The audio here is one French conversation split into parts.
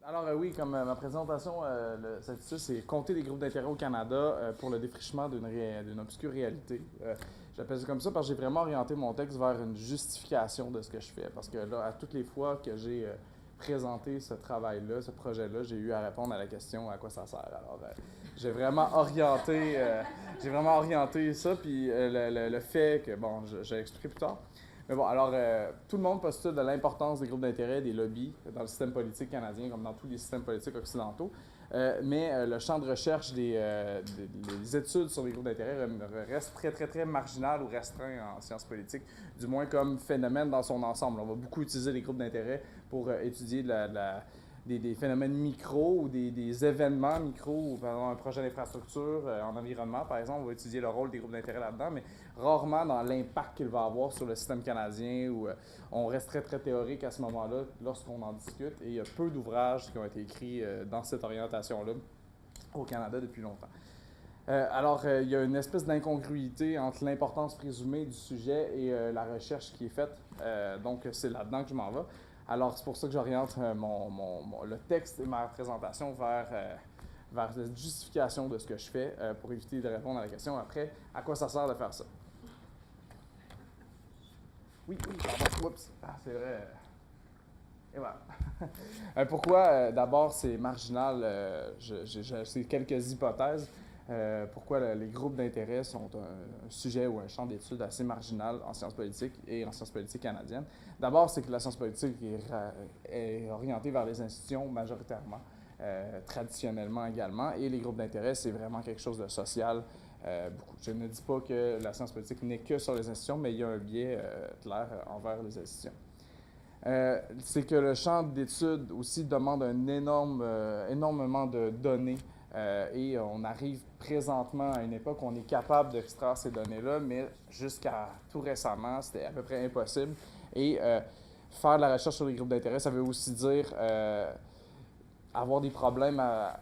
Alors oui, comme ma présentation s'intitule, c'est Compter les groupes d'intérêt au Canada pour le défrichement d'une obscure réalité. J'appelle ça comme ça parce que j'ai vraiment orienté mon texte vers une justification de ce que je fais. Parce que là, à toutes les fois que j'ai présenté ce travail-là, ce projet-là, j'ai eu à répondre à la question à quoi ça sert. Alors, j'ai vraiment orienté ça, puis le fait que, bon, je vais expliquer plus tard. Mais bon, alors, tout le monde postule de l'importance des groupes d'intérêt, des lobbies dans le système politique canadien, comme dans tous les systèmes politiques occidentaux. Mais le champ de recherche des études sur les groupes d'intérêt reste très, très, très marginal ou restreint en sciences politiques, du moins comme phénomène dans son ensemble. On va beaucoup utiliser les groupes d'intérêt pour étudier des phénomènes micro ou des événements micro, ou par exemple un projet d'infrastructure en environnement, par exemple, on va étudier le rôle des groupes d'intérêt là-dedans, mais rarement dans l'impact qu'il va avoir sur le système canadien, où on reste très, très théorique à ce moment-là lorsqu'on en discute, et il y a peu d'ouvrages qui ont été écrits dans cette orientation-là au Canada depuis longtemps. Il y a une espèce d'incongruité entre l'importance présumée du sujet et la recherche qui est faite. Donc, c'est là-dedans que je m'en vais. Alors, c'est pour ça que j'oriente le texte et ma présentation vers la justification de ce que je fais pour éviter de répondre à la question après, à quoi ça sert de faire ça? Oui, pardon. Oups. Ah, c'est vrai. Et voilà. Pourquoi, d'abord, c'est marginal? C'est quelques hypothèses. Pourquoi les groupes d'intérêt sont un sujet ou un champ d'études assez marginal en sciences politiques et en sciences politiques canadiennes. D'abord, c'est que la science politique est orientée vers les institutions majoritairement, traditionnellement également, et les groupes d'intérêt, c'est vraiment quelque chose de social. Beaucoup. Je ne dis pas que la science politique n'est que sur les institutions, mais il y a un biais clair envers les institutions. C'est que le champ d'études aussi demande énormément de données et on arrive présentement à une époque où on est capable d'extraire ces données-là, mais jusqu'à tout récemment, c'était à peu près impossible. Et faire de la recherche sur les groupes d'intérêt, ça veut aussi dire avoir des problèmes à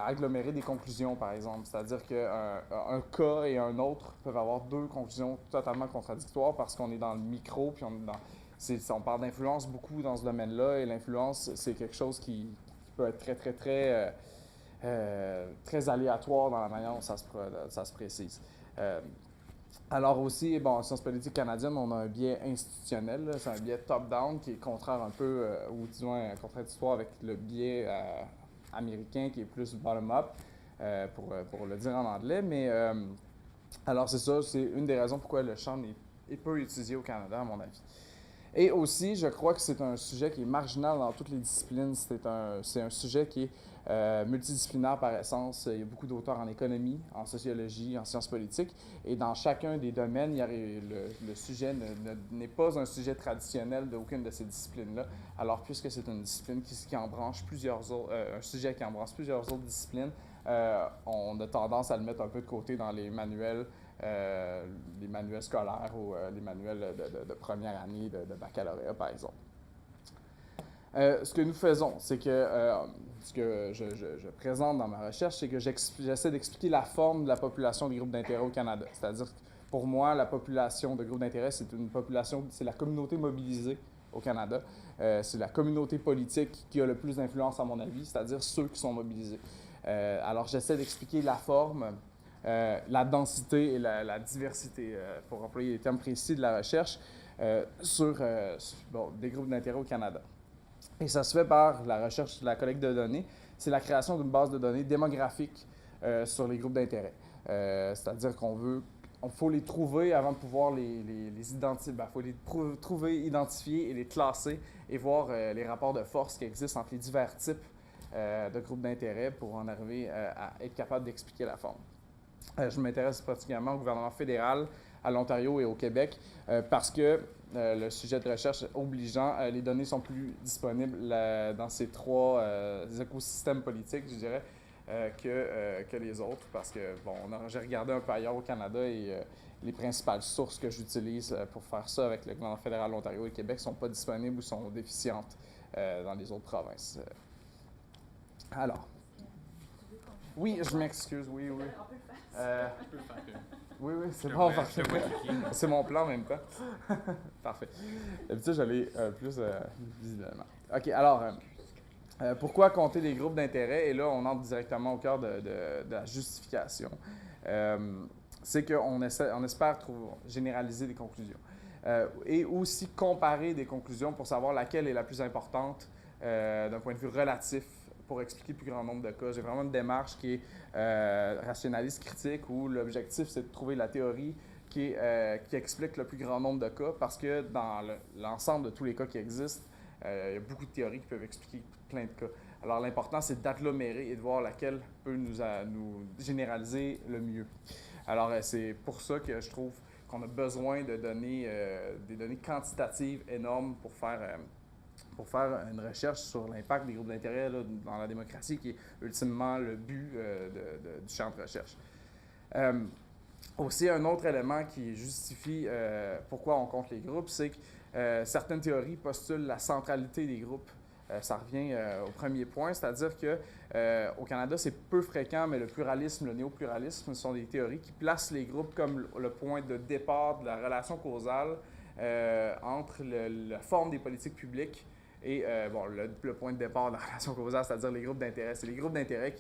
agglomérer des conclusions, par exemple. C'est-à-dire qu'un cas et un autre peuvent avoir deux conclusions totalement contradictoires parce qu'on est dans le micro, puis on parle d'influence beaucoup dans ce domaine-là, et l'influence, c'est quelque chose qui peut être très, très, très, très aléatoire dans la manière dont ça se précise. Alors aussi, bon, en sciences politiques canadiennes, on a un biais institutionnel, c'est un biais top-down qui est contraire un peu, ou disons contradictoire avec le biais américain qui est plus bottom-up, pour le dire en anglais. Mais alors c'est ça, c'est une des raisons pourquoi le champ est peu utilisé au Canada, à mon avis. Et aussi, je crois que c'est un sujet qui est marginal dans toutes les disciplines. C'est un sujet qui est multidisciplinaire par essence. Il y a beaucoup d'auteurs en économie, en sociologie, en sciences politiques. Et dans chacun des domaines, le sujet n'est pas un sujet traditionnel d'aucune de ces disciplines-là. Alors, puisque c'est une discipline qui embranche un sujet qui embranche plusieurs autres disciplines, on a tendance à le mettre un peu de côté dans les manuels scolaires ou les manuels de première année de baccalauréat, par exemple. Ce que nous faisons, c'est que ce que je présente dans ma recherche, c'est que j'essaie d'expliquer la forme de la population des groupes d'intérêt au Canada. C'est-à-dire que pour moi, la population de groupes d'intérêt, c'est la communauté mobilisée au Canada. C'est la communauté politique qui a le plus d'influence, à mon avis, c'est-à-dire ceux qui sont mobilisés. Alors, j'essaie d'expliquer la forme, la densité et la diversité, pour employer les termes précis de la recherche, sur des groupes d'intérêt au Canada. Et ça se fait par la recherche, la collecte de données. C'est la création d'une base de données démographique sur les groupes d'intérêt. C'est-à-dire faut les trouver avant de pouvoir les identifier. Il faut les trouver, identifier et les classer et voir les rapports de force qui existent entre les divers types de groupes d'intérêt pour en arriver à être capable d'expliquer la forme. Je m'intéresse particulièrement au gouvernement fédéral, à l'Ontario et au Québec, parce que le sujet de recherche obligeant, les données sont plus disponibles dans ces trois écosystèmes politiques, je dirais, que les autres, parce que, bon, j'ai regardé un peu ailleurs au Canada et les principales sources que j'utilise pour faire ça avec le gouvernement fédéral, l'Ontario et le Québec ne sont pas disponibles ou sont déficientes dans les autres provinces. Alors, oui, je m'excuse, oui, oui. Je peux le faire. Oui, oui, c'est bon, parfait. C'est mon plan en même temps. Parfait. D'habitude, j'allais plus visiblement. OK, alors, Pourquoi compter des groupes d'intérêt? Et là, on entre directement au cœur de la justification. C'est qu'on espère généraliser des conclusions. Et aussi comparer des conclusions pour savoir laquelle est la plus importante d'un point de vue relatif pour expliquer le plus grand nombre de cas. J'ai vraiment une démarche qui est rationaliste critique où l'objectif, c'est de trouver la théorie qui explique le plus grand nombre de cas parce que dans l'ensemble de tous les cas qui existent, il y a beaucoup de théories qui peuvent expliquer plein de cas. Alors, l'important, c'est d'agglomérer et de voir laquelle peut nous généraliser le mieux. Alors, c'est pour ça que je trouve qu'on a besoin de données, des données quantitatives énormes pour faire une recherche sur l'impact des groupes d'intérêt dans la démocratie, qui est ultimement le but du champ de recherche. Aussi, un autre élément qui justifie pourquoi on compte les groupes, c'est que certaines théories postulent la centralité des groupes. Ça revient au premier point, c'est-à-dire qu'au Canada, c'est peu fréquent, mais le pluralisme, le néopluralisme, ce sont des théories qui placent les groupes comme le point de départ de la relation causale entre la forme des politiques publiques et le point de départ de la relation causale, c'est-à-dire les groupes d'intérêt. C'est les groupes d'intérêt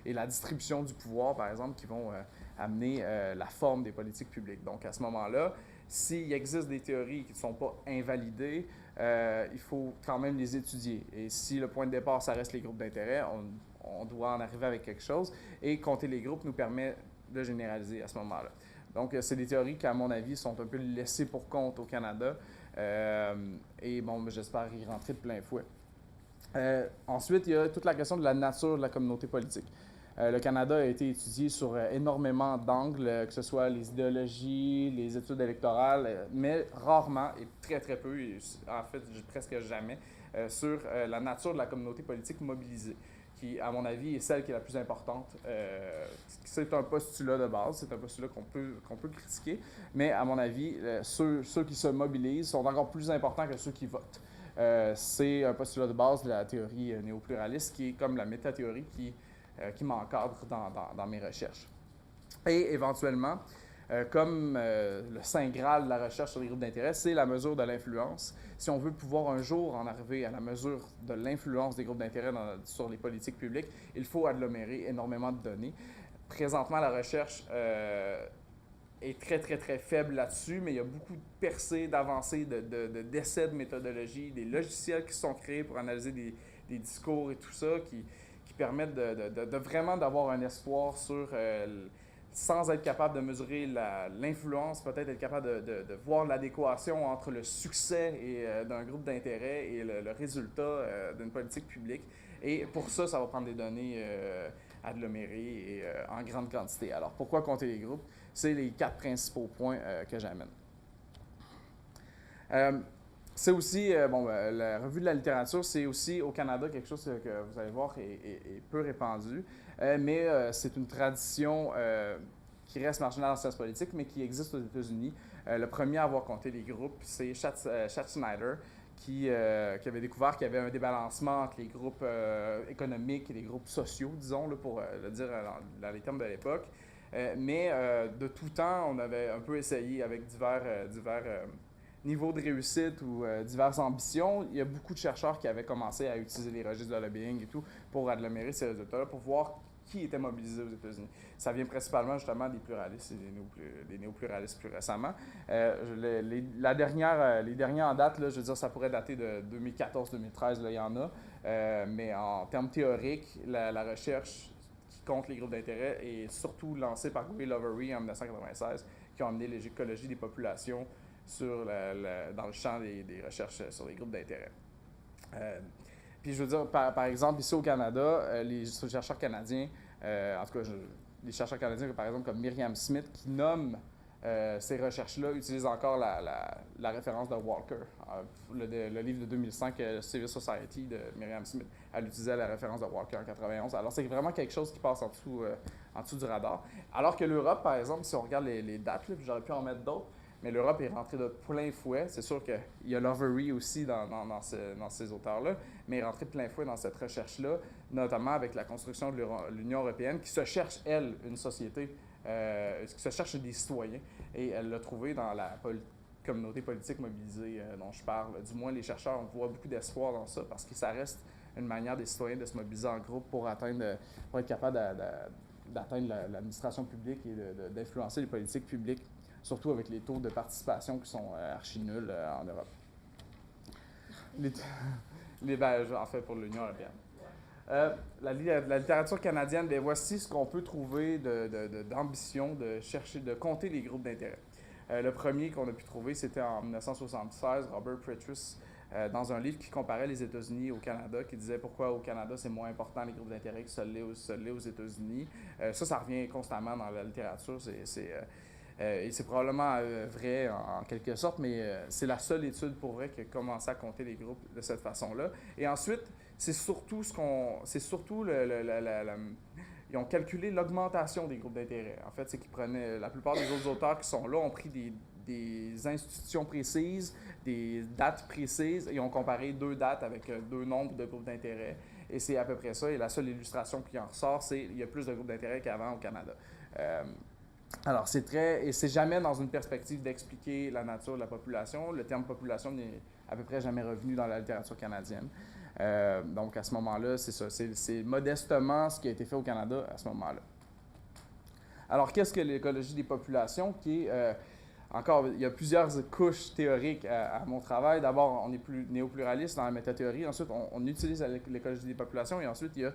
et la distribution du pouvoir, par exemple, qui vont amener la forme des politiques publiques. Donc, à ce moment-là, s'il existe des théories qui ne sont pas invalidées, il faut quand même les étudier. Et si le point de départ, ça reste les groupes d'intérêt, on doit en arriver avec quelque chose. Et compter les groupes nous permet de généraliser à ce moment-là. Donc, c'est des théories qui, à mon avis, sont un peu laissées pour compte au Canada. Et bon, j'espère y rentrer de plein fouet. Ensuite, il y a toute la question de la nature de la communauté politique. Le Canada a été étudié sur énormément d'angles, que ce soit les idéologies, les études électorales, mais rarement et très très peu, et en fait presque jamais, sur la nature de la communauté politique mobilisée, qui, à mon avis, est celle qui est la plus importante. C'est un postulat de base, c'est un postulat qu'on peut critiquer, mais à mon avis, ceux qui se mobilisent sont encore plus importants que ceux qui votent. C'est un postulat de base de la théorie néopluraliste qui est comme la métathéorie qui m'encadre dans mes recherches. Et éventuellement, comme le saint graal de la recherche sur les groupes d'intérêt, c'est la mesure de l'influence. Si on veut pouvoir un jour en arriver à la mesure de l'influence des groupes d'intérêt sur les politiques publiques, il faut agglomérer énormément de données. Présentement, la recherche est très, très, très faible là-dessus, mais il y a beaucoup de percées, d'avancées, d'essais de méthodologie, des logiciels qui sont créés pour analyser des discours et tout ça, qui permettent de vraiment d'avoir un espoir sur, sans être capable de mesurer l'influence, peut-être être capable de voir l'adéquation entre le succès d'un groupe d'intérêt et le résultat d'une politique publique. Et pour ça, ça va prendre des données agglomérées et en grande quantité. Alors, pourquoi compter les groupes? C'est les 4 principaux points que j'amène. C'est aussi, la revue de la littérature, c'est aussi au Canada quelque chose que vous allez voir est peu répandu, mais c'est une tradition qui reste marginale en sciences politiques, mais qui existe aux États-Unis. Le premier à avoir compté les groupes, c'est Schatzschneider, qui avait découvert qu'il y avait un débalancement entre les groupes économiques et les groupes sociaux, disons, là, pour le dire dans les termes de l'époque. Mais de tout temps, on avait un peu essayé avec divers niveaux de réussite ou diverses ambitions. Il y a beaucoup de chercheurs qui avaient commencé à utiliser les registres de lobbying et tout pour agglomérer ces résultats-là, pour voir qui était mobilisé aux États-Unis. Ça vient principalement justement des pluralistes et des néopluralistes plus récemment. Les dernières en date, là, je veux dire, ça pourrait dater de 2014-2013, il y en a. Mais en termes théoriques, la recherche qui compte les groupes d'intérêt est surtout lancée par Gray Lowery en 1996, qui ont amené l'écologie des populations dans le champ des recherches sur les groupes d'intérêt. Puis je veux dire, par exemple, ici au Canada, les chercheurs canadiens, en tout cas, les chercheurs canadiens, par exemple, comme Myriam Smith, qui nomment ces recherches-là, utilisent encore la référence de Walker. Le livre de 2005, Civil Society de Myriam Smith, elle utilisait la référence de Walker en 91. Alors, c'est vraiment quelque chose qui passe en dessous du radar. Alors que l'Europe, par exemple, si on regarde les dates, là, puis j'aurais pu en mettre d'autres, mais l'Europe est rentrée de plein fouet. C'est sûr qu'il y a Lowery aussi dans ces auteurs-là, mais est rentrée de plein fouet dans cette recherche-là, notamment avec la construction de l'Union européenne, qui se cherche, elle, une société, qui se cherche des citoyens. Et elle l'a trouvé dans la communauté politique mobilisée dont je parle. Du moins, les chercheurs voient beaucoup d'espoir dans ça, parce que ça reste une manière des citoyens de se mobiliser en groupe pour être capable d'atteindre l'administration publique et d'influencer les politiques publiques, surtout avec les taux de participation qui sont archi nuls en Europe. En fait, pour l'Union européenne. La littérature canadienne, bien, voici ce qu'on peut trouver d'ambition de chercher, de compter les groupes d'intérêt. Le premier qu'on a pu trouver, c'était en 1976, Robert Purchas, dans un livre qui comparait les États-Unis au Canada, qui disait pourquoi au Canada c'est moins important les groupes d'intérêt que ça l'est aux États-Unis. Ça revient constamment dans la littérature. Et c'est probablement vrai en quelque sorte, mais c'est la seule étude pour vrai qui a commencé à compter les groupes de cette façon-là. Et ensuite, c'est surtout ils ont calculé l'augmentation des groupes d'intérêt. En fait, c'est qu'ils prenaient, la plupart des autres auteurs qui sont là ont pris des institutions précises, des dates précises, et ont comparé deux dates avec deux nombres de groupes d'intérêt. Et c'est à peu près ça. Et la seule illustration qui en ressort, c'est qu'il y a plus de groupes d'intérêt qu'avant au Canada. Alors, c'est jamais dans une perspective d'expliquer la nature de la population. Le terme population n'est à peu près jamais revenu dans la littérature canadienne. Donc, à ce moment-là, c'est ça. C'est modestement ce qui a été fait au Canada à ce moment-là. Alors, qu'est-ce que l'écologie des populations? Encore, il y a plusieurs couches théoriques à mon travail. D'abord, on est plus néo-pluraliste dans la métathéorie. Ensuite, on utilise l'écologie des populations. Et ensuite, il y a